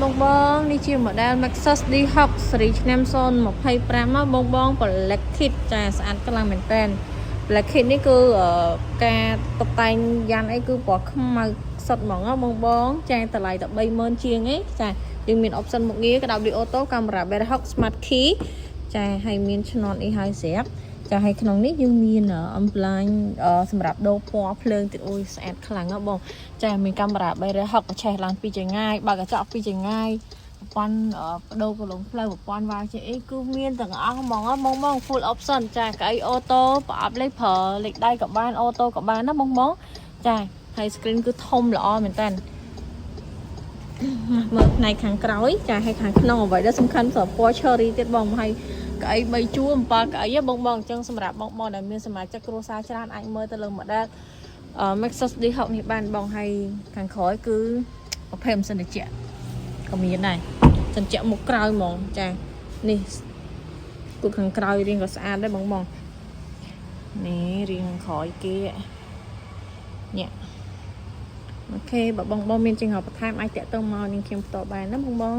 បងបងនេះជា model Maxus D6 សេរីឆ្នាំ025មកបងបង Black Kit ចាស្អាតខ្លាំងមែនតើ Black Kit នេះគឺការតុបតែងយ៉ាងអីគឺពណ៌ខ្មៅសុទ្ធហ្មងបងបងចាតម្លៃតែ 30000 ជាងឯងចាយើងមាន option មុខងារក្តៅឌីអូតូកាមេរ៉ា B6 Smart Key ចាហើយមានឈ្នាន់អីហើយស្រាប់ចាហើយក្នុងនេះយើងមានអំប្លាញសម្រាប់ដូរពណ៌ភ្លើងទៀតអូយស្អាតខ្លាំងហ៎បងចាមានកាមេរ៉ា360ឆេះឡើងពីចង្ងាយបើកកញ្ចក់ពីចង្ងាយប្រព័ន្ធបដូរកលងផ្លូវប្រព័ន្ធ VCA គឺមានទាំងអស់ហ្មងបងបង full option ចាកៅអីអូតូប្រអប់លេខប្រើលេខដៃក៏បានអូតូក៏បានណាបងបងចាហើយ screen គឺធំល្អមែនតើមើលផ្នែកខាងក្រោយចាហើយខាងក្នុងអ្វីដែលសំខាន់សម្រាប់ពណ៌ cherry ទៀតបងហើយកៅអី3ជួរ7កៅអីបងបងអញ្ចឹងសម្រាប់បងបងដែលមានសមាជិកគ្រួសារច្រើនអាចមើលទៅលើ model Maxus D6 នេះបានបងហើយខាងក្រោយគឺប្រភេទម៉ាស៊ីនត្រជាក់ក៏មានដែរត្រជាក់មុខក្រោយហ្មងចានេះគូខាងក្រោយរៀងក៏ស្អាតដែរបងបងនេះរៀងខាងក្រោយគេនេះអូខេបើបងបងមានចង្អុលបន្ថែមអាចតាក់ទងមកនឹងខ្ញុំបន្តបានណាបងបង